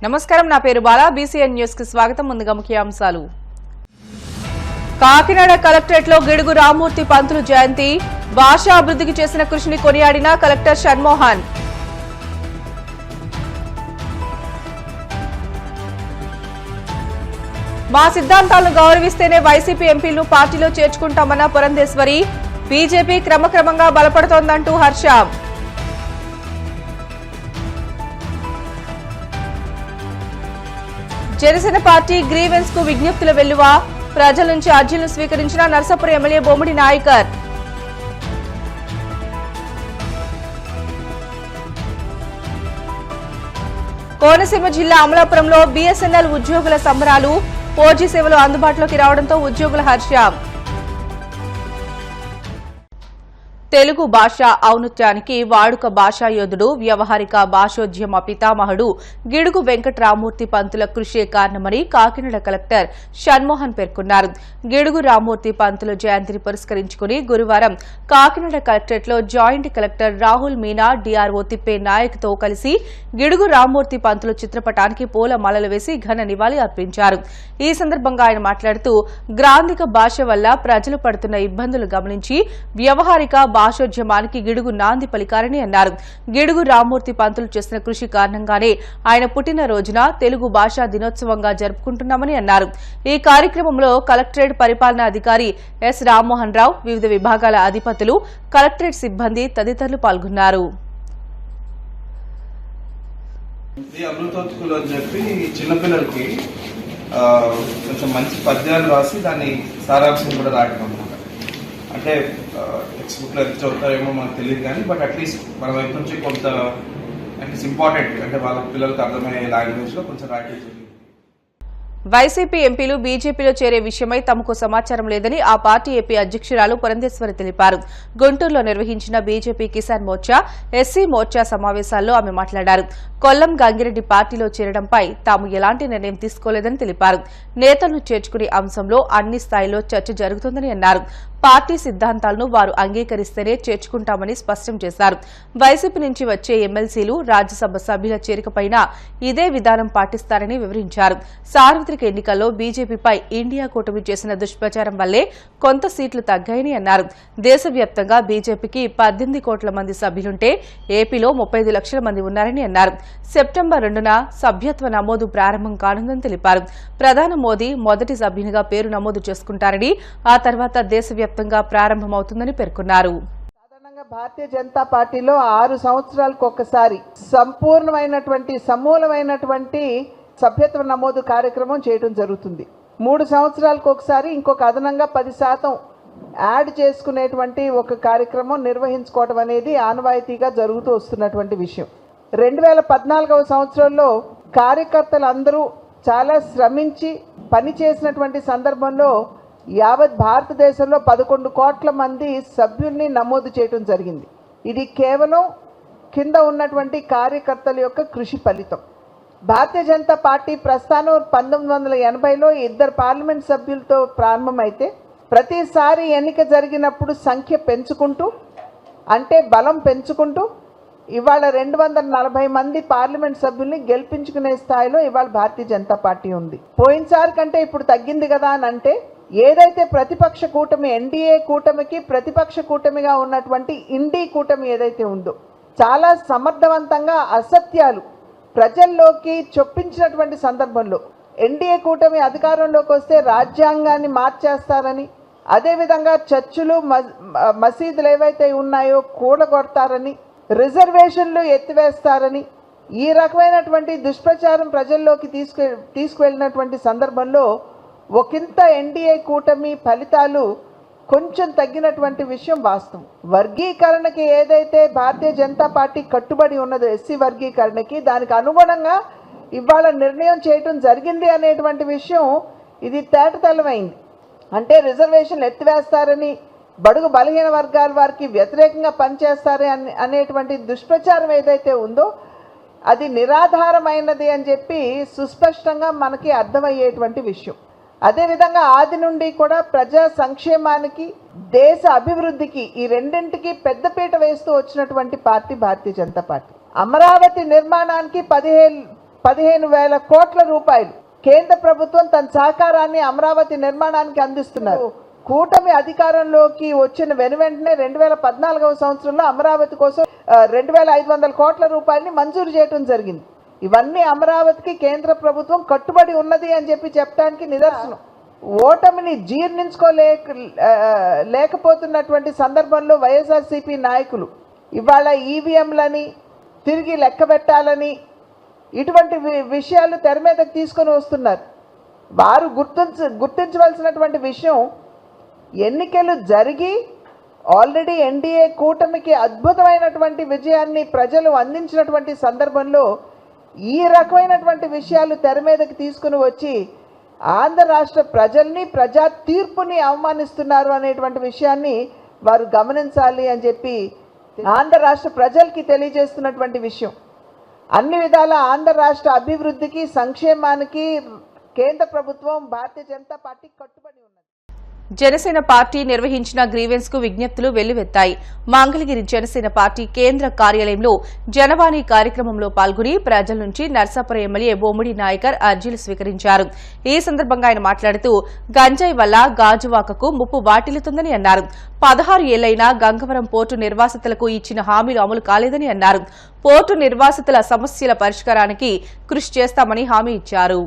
నమస్కారం, నా పేరు బాలా. బీసీఎన్ న్యూస్ కి స్వాగతం. ముందుగా ముఖ్యాంశాలు. కాకినాడ కలెక్టరేట్ లో గిడుగు రామ్మూర్తి పంతులు జయంతి. భాషా అభివృద్ధికి చేసిన కృషిని కొనియాడిన కలెక్టర్ షణ్మోహన్. మా సిద్ధాంతాలను గౌరవిస్తేనే వైసీపీ ఎంపీలను పార్టీలో చేర్చుకుంటామన్న పురంధేశ్వరి. బీజేపీ క్రమక్రమంగా బలపడుతోందంటూ హర్ష. జనసేన పార్టీ గ్రీవెన్స్ కు విజ్ఞప్తుల వెల్లువ. ప్రజల నుంచి అర్జీలను స్వీకరించిన నర్సాపురం ఎమ్మెల్యే బొమ్మిడి నాయకర్. కోనసీమ జిల్లా అమలాపురంలో బీఎస్ఎన్ఎల్ ఉద్యోగుల సంబరాలు. 4G సేవలు అందుబాటులోకి రావడంతో ఉద్యోగుల హర్షం. తెలుగు భాష ఔన్నత్యానికి వాడుక భాషా యోధుడు, వ్యవహారిక భాషోద్యమ పితామహుడు గిడుగు వెంకటరామూర్తి పంతుల కృషే కారణమని కాకినాడ కలెక్టర్ షణ్మోహన్ పేర్కొన్నారు. గిడుగు రామ్మూర్తి పంతుల జయంతిని పురస్కరించుకుని గురువారం కాకినాడ కలెక్టరేట్లో joint collector Rahul Meena, DRO తిప్పే నాయక్ తో కలిసి గిడుగు రామ్మూర్తి పంతుల చిత్రపటానికి పూల మాలలు వేసి ఘన నివాళి అర్పించారు. ఈ సందర్భంగా ఆయన మాట్లాడుతూ గ్రాంధిక భాష వల్ల ప్రజలు పడుతున్న ఇబ్బందులు గమనించి వ్యవహారిక భాషోద్యమానికి గిడుగు నాంది పలికారని అన్నారు. గిడుగు రామ్మూర్తి పంతులు చేసిన కృషి కారణంగానే ఆయన పుట్టినరోజున తెలుగు భాషా దినోత్సవంగా జరుపుకుంటున్నామని అన్నారు. ఈ కార్యక్రమంలో కలెక్టరేట్ పరిపాలనా అధికారి ఎస్ రామ్మోహన్ రావు, వివిధ విభాగాల అధిపతులు, కలెక్టరేట్ సిబ్బంది తదితరులు పాల్గొన్నారు. అమృతోత్కులు అని చెప్పి చిన్నపిల్లలకి కొంచెం మంచి పద్యాలు రాసి దాన్ని సారాంశం కూడా రాయడం అనమాట. అంటే టెక్స్ట్ బుక్లో ఎంత చదువుతారేమో మనకు తెలియదు కానీ బట్ అట్లీస్ట్ మన వైపు నుంచి కొంత అట్లీస్ట్ ఇంపార్టెంట్ అంటే వాళ్ళ పిల్లలకు అర్థమయ్యే లాంగ్వేజ్లో కొంచెం రాయటం జరిగింది. వైసీపీ ఎంపీలు బీజేపీలో చేరే విషయమై తమకు సమాచారం లేదని ఆ పార్టీ ఏపీ అధ్యక్షురాలు పురంధేశ్వరి తెలిపారు. గుంటూరులో నిర్వహించిన బీజేపీ కిసాన్ మోర్చా, ఎస్సీ మోర్చా సమావేశాల్లో ఆమె మాట్లాడారు. కొల్లం గంగిరెడ్డి పార్టీలో చేరడంపై తాము ఎలాంటి నిర్ణయం తీసుకోలేదని తెలిపారు. నేతలను చేర్చుకునే అంశంలో అన్ని స్థాయిలో చర్చ జరుగుతుందని అన్నారు. పార్టీ సిద్ధాంతాలను వారు అంగీకరిస్తేనే చేర్చుకుంటామని స్పష్టం చేశారు. వైసీపీ నుంచి వచ్చే ఎమ్మెల్సీలు, రాజ్యసభ సభ్యుల చేరికపైన ఇదే విధానం పాటిస్తారని వివరించారు. సార్వత్రిక ఎన్నికల్లో బీజేపీపై ఇండియా కూటమి చేసిన దుష్ప్రచారం వల్లే కొంత సీట్లు తగ్గాయని అన్నారు. దేశవ్యాప్తంగా బీజేపీకి 18 కోట్ల మంది సభ్యులుంటే ఏపీలో 35 లక్షల మంది ఉన్నారని అన్నారు. సెప్టెంబర్ 2న సభ్యత్వ నమోదు ప్రారంభం కానుందని తెలిపారు. ప్రధాని మోదీ మొదటి సభ్యునిగా పేరు నమోదు చేసుకుంటారని, ఆ తర్వాత దేశవ్యాప్తంగా ప్రారంభమవుతుందని పేర్కొన్నారు. సాధారణంగా భారతీయ జనతా పార్టీలో 6 సంవత్సరాలకు ఒక్కసారి సంపూర్ణమైనటువంటి సమూలమైనటువంటి సభ్యత్వ నమోదు కార్యక్రమం చేయడం జరుగుతుంది. 3 సంవత్సరాలకు ఒకసారి ఇంకొక అదనంగా 10% యాడ్ చేసుకునేటువంటి ఒక కార్యక్రమం నిర్వహించుకోవడం అనేది ఆనవాయితీగా జరుగుతూ వస్తున్నటువంటి విషయం. 2014వ సంవత్సరంలో కార్యకర్తలందరూ చాలా శ్రమించి పనిచేసినటువంటి సందర్భంలో యావత్ భారతదేశంలో 11 కోట్ల మంది సభ్యుల్ని నమోదు చేయడం జరిగింది. ఇది కేవలం కింద ఉన్నటువంటి కార్యకర్తల యొక్క కృషి ఫలితం. భారతీయ జనతా పార్టీ ప్రస్థానం 1980లో 2 పార్లమెంట్ సభ్యులతో ప్రారంభమైతే ప్రతిసారి ఎన్నిక జరిగినప్పుడు సంఖ్య పెంచుకుంటూ, అంటే బలం పెంచుకుంటూ ఇవాళ 240 మంది పార్లమెంట్ సభ్యుల్ని గెలిపించుకునే స్థాయిలో ఇవాళ భారతీయ జనతా పార్టీ ఉంది. పోయినసారి కంటే ఇప్పుడు తగ్గింది కదా అని అంటే, ఏదైతే ప్రతిపక్ష కూటమి ఎన్డీఏ కూటమికి ప్రతిపక్ష కూటమిగా ఉన్నటువంటి ఇండీ కూటమి ఏదైతే ఉందో చాలా సమర్థవంతంగా అసత్యాలు ప్రజల్లోకి చొప్పించినటువంటి సందర్భంలో ఎన్డీఏ కూటమి అధికారంలోకి వస్తే రాజ్యాంగాన్ని మార్చేస్తారని, అదేవిధంగా చర్చిలు, మసీదులు ఏవైతే ఉన్నాయో కూడగొడతారని, రిజర్వేషన్లు ఎత్తివేస్తారని, ఈ రకమైనటువంటి దుష్ప్రచారం ప్రజల్లోకి తీసుకువెళ్ళినటువంటి సందర్భంలో ఒకంత ఎన్డీఏ కూటమి ఫలితాలు కొంచెం తగ్గినటువంటి విషయం వాస్తవం. వర్గీకరణకి ఏదైతే భారతీయ జనతా పార్టీ కట్టుబడి ఉన్నదో ఎస్సీ వర్గీకరణకి, దానికి అనుగుణంగా ఇవాళ నిర్ణయం చేయటం జరిగింది అనేటువంటి విషయం ఇది తేటతెల్లమైంది. అంటే రిజర్వేషన్లు ఎత్తివేస్తారని, బడుగు బలహీన వర్గాల వారికి వ్యతిరేకంగా పనిచేస్తారని అనేటువంటి దుష్ప్రచారం ఏదైతే ఉందో అది నిరాధారమైనది అని చెప్పి సుస్పష్టంగా మనకి అర్థమయ్యేటువంటి విషయం. అదేవిధంగా ఆది నుండి కూడా ప్రజా సంక్షేమానికి, దేశ అభివృద్ధికి, ఈ రెండింటికి పెద్దపీట వేస్తూ వచ్చినటువంటి పార్టీ భారతీయ జనతా పార్టీ. అమరావతి నిర్మాణానికి 15,000 కోట్ల రూపాయలు కేంద్ర ప్రభుత్వం తన సహకారాన్ని అమరావతి నిర్మాణానికి అందిస్తున్నారు. కూటమి అధికారంలోకి వచ్చిన వెంటనే 2014వ సంవత్సరంలో అమరావతి కోసం 2,500 కోట్ల రూపాయలని మంజూరు చేయడం జరిగింది. ఇవన్నీ అమరావతికి కేంద్ర ప్రభుత్వం కట్టుబడి ఉన్నది అని చెప్పడానికి నిదర్శనం. ఓటమిని లేకపోతున్నటువంటి సందర్భంలో వైఎస్ఆర్సీపీ నాయకులు ఇవాళ ఈవీఎంలని తిరిగి లెక్కబెట్టాలని ఇటువంటి విషయాలు తెర మీదకి తీసుకొని వస్తున్నారు. వారు గుర్తించవలసినటువంటి విషయం, ఎన్నికలు జరిగి ఆల్రెడీ ఎన్డీఏ కూటమికి అద్భుతమైనటువంటి విజయాన్ని ప్రజలు అందించినటువంటి సందర్భంలో ఈ రకమైనటువంటి విషయాలు తెర మీదకి తీసుకుని వచ్చి ఆంధ్ర రాష్ట్ర ప్రజల్ని, ప్రజా తీర్పుని అవమానిస్తున్నారు అనేటువంటి విషయాన్ని వారు గమనించాలి అని చెప్పి ఆంధ్ర రాష్ట్ర ప్రజలకి తెలియజేస్తున్నటువంటి విషయం. అన్ని విధాల ఆంధ్ర రాష్ట్ర అభివృద్ధికి, సంక్షేమానికి కేంద్ర ప్రభుత్వం భారతీయ జనతా పార్టీ కట్టుబడి ఉన్నది. జనసేన పార్టీ నిర్వహించిన గ్రీవెన్స్ కు విజ్ఞప్తులు వెల్లువెత్తాయి. మంగళగిరి జనసేన పార్టీ కేంద్ర కార్యాలయంలో జనవాణి కార్యక్రమంలో పాల్గొని ప్రజల నుంచి నర్సాపురం ఎమ్మెల్యే బొమ్మిడి నాయకర్ అర్జీలు స్వీకరించారు. ఈ సందర్భంగా ఆయన మాట్లాడుతూ గంజాయి వల్ల గాజువాకకు ముప్పు వాటిల్లుతుందని అన్నారు. 16 ఏళ్లైనా గంగవరం పోర్టు నిర్వాసితులకు ఇచ్చిన హామీలు అమలు కాలేదని అన్నారు. పోర్టు నిర్వాసితుల సమస్యల పరిష్కారానికి కృషి చేస్తామని హామీ ఇచ్చారు.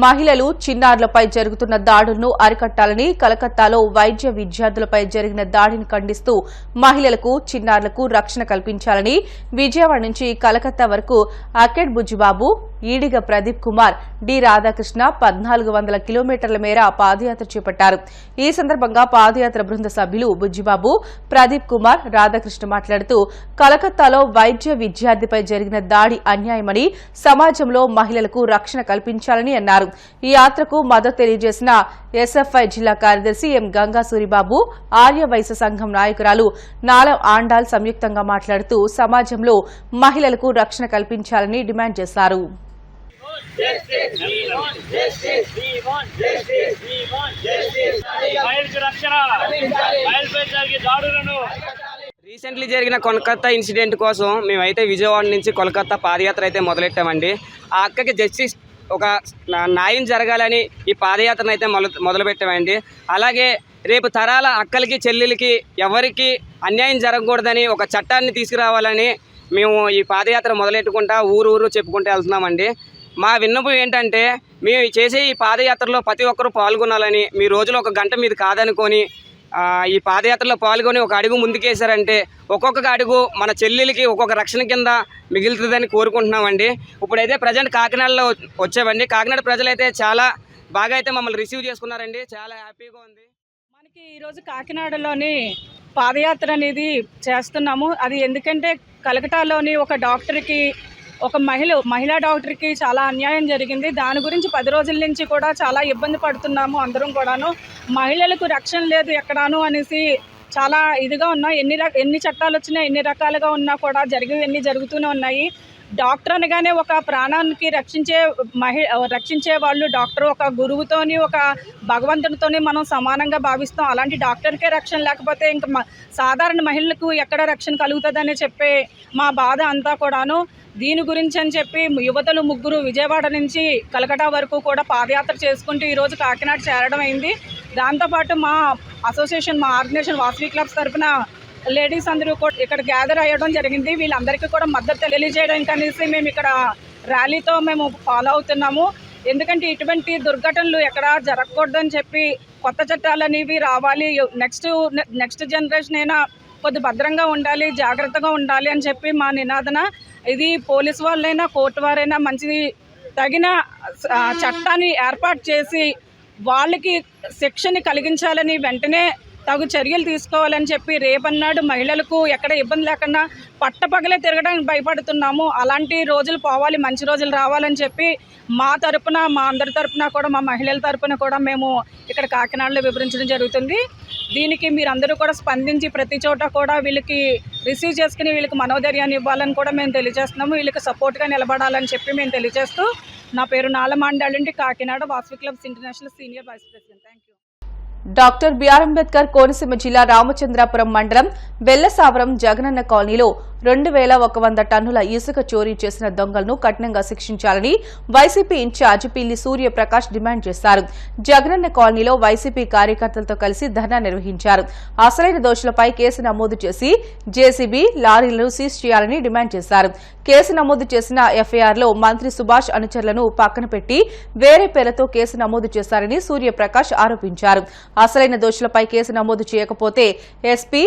మహిళలు, చిన్నారులపై జరుగుతున్న దాడులను అరికట్టాలని కలకత్తాలో వైద్య విద్యార్థులపై జరిగిన దాడిని ఖండిస్తూ మహిళలకు, చిన్నారులకు రక్షణ కల్పించాలని విజయవాడ నుంచి కలకత్తా వరకు అకెడ్ బుజ్జిబాబు, ఈడిగ ప్రదీప్ కుమార్, డి రాధాకృష్ణ 1400 కిలోమీటర్ల మేర పాదయాత్ర చేపట్టారు. ఈ సందర్భంగా పాదయాత్ర బృంద సభ్యులు బుజ్జిబాబు, ప్రదీప్ కుమార్, రాధాకృష్ణ మాట్లాడుతూ కలకత్తాలో వైద్య విద్యార్థిపై జరిగిన దాడి అన్యాయమని, సమాజంలో మహిళలకు రక్షణ కల్పించాలని అన్నారు. ఈ యాత్రకు మద్దతు తెలియజేసిన ఎస్ఎఫ్ఐ జిల్లా కార్యదర్శి ఎం గంగా సూరిబాబు, ఆర్య వైశ్య సంఘం నాయకురాలు నాలం ఆండాల్ సంయుక్తంగా మాట్లాడుతూ సమాజంలో మహిళలకు రక్షణ కల్పించాలని డిమాండ్ చేశారు. రీసెంట్లీ జరిగిన కోల్కతా ఇన్సిడెంట్ కోసం మేమైతే విజయవాడ నుంచి కోల్కతా పాదయాత్ర అయితే మొదలెట్టామండి. ఆ అక్కకి జస్టిస్, ఒక న్యాయం జరగాలని ఈ పాదయాత్రను అయితే మొదలుపెట్టామండి. అలాగే రేపు తరాల అక్కలకి, చెల్లెలకి ఎవరికి అన్యాయం జరగకూడదని ఒక చట్టాన్ని తీసుకురావాలని మేము ఈ పాదయాత్ర మొదలెట్టుకుంటా ఊరు చెప్పుకుంటూ వెళ్తున్నామండి. మా విన్నపం ఏంటంటే, మేము చేసే ఈ పాదయాత్రలో ప్రతి ఒక్కరూ పాల్గొనాలని, మీ రోజులో 1 గంట మీది కాదనుకొని ఈ పాదయాత్రలో పాల్గొని ఒక అడుగు ముందుకేశారంటే ఒక్కొక్క అడుగు మన చెల్లెలకి ఒక్కొక్క రక్షణ కింద మిగులుతుందని కోరుకుంటున్నామండి. ఇప్పుడైతే ప్రజెంట్ కాకినాడలో వచ్చామండి. కాకినాడ ప్రజలైతే చాలా బాగా అయితే మమ్మల్ని రిసీవ్ చేసుకున్నారండి. చాలా హ్యాపీగా ఉంది. మనకి ఈరోజు కాకినాడలోని పాదయాత్ర అనేది చేస్తున్నాము. అది ఎందుకంటే కలకటాలోని ఒక డాక్టర్కి, ఒక మహిళా డాక్టర్కి చాలా అన్యాయం జరిగింది. దాని గురించి 10 రోజుల నుంచి కూడా చాలా ఇబ్బంది పడుతున్నాము అందరం కూడాను. మహిళలకు రక్షణ లేదు ఎక్కడాను అనేసి చాలా ఇదిగా ఉన్నాయి. ఎన్ని చట్టాలు వచ్చినా, ఎన్ని రకాలుగా ఉన్నా కూడా జరిగేవన్నీ జరుగుతూనే ఉన్నాయి. డాక్టర్ అనగానే ఒక ప్రాణానికి రక్షించే వాళ్ళు డాక్టర్, ఒక గురువుతోని, ఒక భగవంతునితోని మనం సమానంగా భావిస్తాం. అలాంటి డాక్టర్కే రక్షణ లేకపోతే ఇంకా సాధారణ మహిళలకు ఎక్కడ రక్షణ కలుగుతుందని చెప్పే మా బాధ అంతా కూడాను. దీని గురించి అని చెప్పి యువతలు 3 విజయవాడ నుంచి కలకటా వరకు కూడా పాదయాత్ర చేసుకుంటూ ఈరోజు కాకినాడ చేరడం అయింది. దాంతోపాటు మా అసోసియేషన్, మా ఆర్గనైజేషన్ వాసవి క్లబ్స్ తరఫున లేడీస్ అందరూ కూడా ఇక్కడ గ్యాదర్ అయ్యడం జరిగింది. వీళ్ళందరికీ కూడా మద్దతు తెలియజేయడానికి అనేసి మేము ఇక్కడ ర్యాలీతో మేము ఫాలో అవుతున్నాము. ఎందుకంటే ఇటువంటి దుర్ఘటనలు ఎక్కడ జరగకూడదని చెప్పి కొత్త చట్టాలు అనేవి రావాలి. నెక్స్ట్ జనరేషన్ అయినా కొద్ది భద్రంగా ఉండాలి, జాగ్రత్తగా ఉండాలి అని చెప్పి మా నినాదన. ఇది పోలీసు వాళ్ళైనా కోర్టు వారైనా మంచిది తగిన చట్టాన్ని ఏర్పాటు చేసి వాళ్ళకి శిక్షని కలిగించాలని, వెంటనే తగు చర్యలు తీసుకోవాలని చెప్పి రేపన్నాడు మహిళలకు ఎక్కడ ఇబ్బంది లేకుండా పట్టపగలే తిరగడానికి భయపడుతున్నాము. అలాంటి రోజులు పోవాలి, మంచి రోజులు రావాలని చెప్పి మా తరపున, మా అందరి తరపున కూడా, మా మహిళల తరపున కూడా మేము ఇక్కడ కాకినాడలో వివరించడం జరుగుతుంది. దీనికి మీరందరూ కూడా స్పందించి ప్రతి చోట కూడా వీళ్ళకి రిసీవ్ చేసుకుని వీళ్ళకి మనోధైర్యాన్ని ఇవ్వాలని కూడా మేము తెలియజేస్తున్నాము. వీళ్ళకి సపోర్ట్గా నిలబడాలని చెప్పి మేము తెలియజేస్తూ, నా పేరు నాలమాండాలండి, Kakinada Vasavi clubs international senior vice president. Thank you. Doctor BR Ambedkar Konaseema జిల్లా రామచంద్రాపురం మండలం బెల్లసావరం జగనన్న కాలనీలో 2100 టన్నుల ఇసుక చోరీ చేసిన దొంగలను కఠినంగా శిక్షించాలని వైసీపీ ఇన్ఛార్జ్ పిల్లి సూర్యప్రకాష్ డిమాండ్ చేశారు. జగనన్న కాలనీలో వైసీపీ కార్యకర్తలతో కలిసి ధర్నా నిర్వహించారు. అసలైన దోషులపై కేసు నమోదు చేసి జేసీబీ లారీలను సీజ్ చేయాలని డిమాండ్ చేశారు. కేసు నమోదు చేసిన ఎఫ్ఐఆర్లో మంత్రి సుభాష్ అనుచరులను పక్కన పెట్టి వేరే పేరుతో కేసు నమోదు చేశారని సూర్యప్రకాష్ ఆరోపించారు. అసలైన దోషులపై కేసు నమోదు చేయకపోతే ఎస్పీ,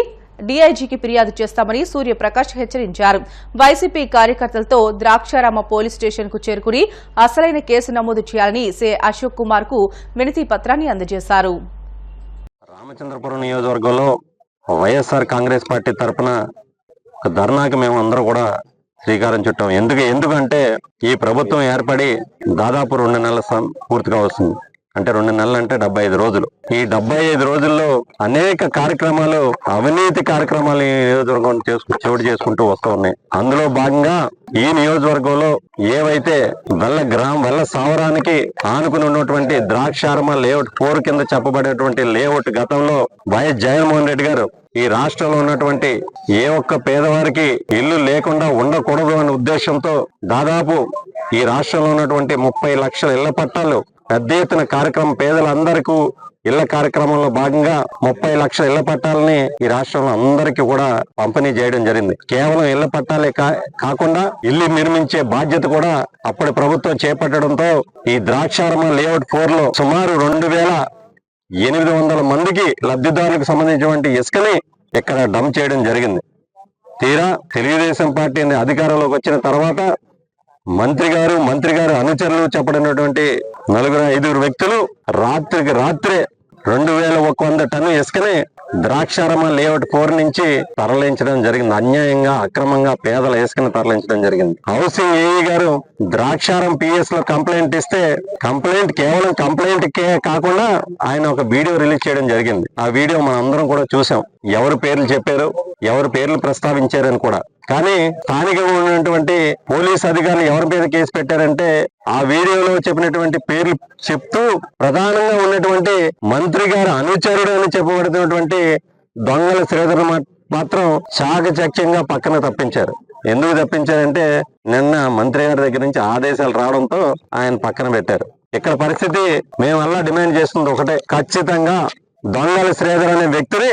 డీఐజీకి ఫిర్యాదు చేస్తామని సూర్యప్రకాష్ హెచ్చరించారు. వైసీపీ కార్యకర్తలతో ద్రాక్షారామ పోలీస్ స్టేషన్ కు చేరుకుని అసలైన కేసు నమోదు చేయాలని సే అశోక్ కుమార్ కు వినతి పత్రాన్ని అందజేశారు. రామచంద్రపురం నియోజకవర్గంలో వైఎస్ఆర్ కాంగ్రెస్ పార్టీ తరఫున ధర్నాకి మేము అందరూ కూడా శ్రీకారం చుట్టాం. ఎందుకంటే ఈ ప్రభుత్వం ఏర్పడి దాదాపు 2 నెలల పూర్తిగా వస్తుంది. అంటే 2 నెలలు అంటే 75 రోజులు. ఈ 75 రోజుల్లో అనేక కార్యక్రమాలు, అవినీతి కార్యక్రమాలు ఈ నియోజకవర్గం చోటు చేసుకుంటూ వస్తూ ఉన్నాయి. అందులో భాగంగా ఈ నియోజకవర్గంలో ఏవైతే వెల్ల సావరానికి ఆనుకుని ఉన్నటువంటి ద్రాక్షారమ లేఅవుట్ 4 కింద చెప్పబడేటువంటి లేఅవుట్ గతంలో వైఎస్ జగన్మోహన్ రెడ్డి గారు ఈ రాష్ట్రంలో ఉన్నటువంటి ఏ ఒక్క పేదవారికి ఇల్లు లేకుండా ఉండకూడదు అనే ఉద్దేశంతో దాదాపు ఈ రాష్ట్రంలో ఉన్నటువంటి 30 లక్షల ఇళ్ల పట్టాలు పెద్ద ఎత్తున కార్యక్రమం, పేదలందరికీ ఇళ్ల కార్యక్రమంలో భాగంగా 30 లక్షల ఇళ్ల పట్టాలని ఈ రాష్ట్రంలో అందరికీ కూడా పంపిణీ చేయడం జరిగింది. కేవలం ఇళ్ల పట్టాలే కాకుండా ఇల్లు నిర్మించే బాధ్యత కూడా అప్పటి ప్రభుత్వం చేపట్టడంతో ఈ ద్రాక్షారమ లేఅవుట్ 4 లో సుమారు 2800 మందికి లబ్ధిదారులకు సంబంధించినటువంటి ఇసుకని ఇక్కడ డంప్ చేయడం జరిగింది. తీరా తెలుగుదేశం పార్టీ అధికారంలోకి వచ్చిన తర్వాత మంత్రి గారు అనుచరులు చెప్పబడినటువంటి 4-5 వ్యక్తులు రాత్రికి రాత్రే 2100 టన్ను ఇసుకని ద్రాక్షారమ లేఅవుట్ 4 నుంచి తరలించడం జరిగింది. అన్యాయంగా, అక్రమంగా పేదల ఇసుకని తరలించడం జరిగింది. హౌసింగ్ ఏఈ గారు ద్రాక్షారం పిఎస్ లో కంప్లైంట్ ఇస్తే కేవలం కంప్లైంట్ కాకుండా ఆయన ఒక వీడియో రిలీజ్ చేయడం జరిగింది. ఆ వీడియో మనం అందరం కూడా చూసాం. ఎవరు పేర్లు చెప్పారు, ఎవరు పేర్లు ప్రస్తావించారని కూడా. కానీ స్థానికంగా ఉన్నటువంటి పోలీస్ అధికారులు ఎవరి మీద కేసు పెట్టారంటే ఆ వీడియోలో చెప్పినటువంటి పేర్లు చెప్తూ ప్రధానంగా ఉన్నటువంటి మంత్రి గారు అనుచరుడు అని చెప్పబడుతున్నటువంటి దొంగల శ్రీధర్ మాత్రం చాకచక్యంగా పక్కన తప్పించారు. ఎందుకు తప్పించారంటే నిన్న మంత్రి గారి దగ్గర నుంచి ఆదేశాలు రావడంతో ఆయన పక్కన పెట్టారు. ఇక్కడ పరిస్థితి మేమల్లా డిమాండ్ చేస్తుంది ఒకటే, ఖచ్చితంగా దొంగల శ్రీధర్ అనే వ్యక్తిని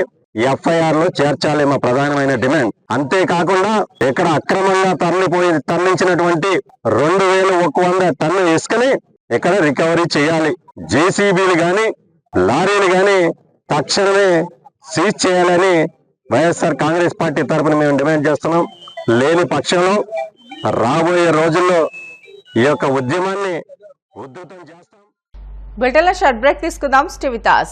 ఎఫ్ఐఆర్ లో చేర్చాలి మా ప్రధానమైన డిమాండ్. అంతేకాకుండా ఇక్కడ అక్రమంగా తరలించినటువంటి 2100 టన్ను ఇసుకని ఇక్కడ రికవరీ చేయాలి. జేసీబీలు గాని లారీలు గాని తక్షణమే సీజ్ చేయాలని వైఎస్ఆర్ కాంగ్రెస్ పార్టీ తరఫున మేము డిమాండ్ చేస్తున్నాం. లేని పక్షంలో రాబోయే రోజుల్లో ఈ యొక్క ఉద్యమాన్ని ఉధృతం చేస్తాం. బ్రిటన్లో షార్ట్ బ్రేక్ తీసుకుందాం. Stay with us.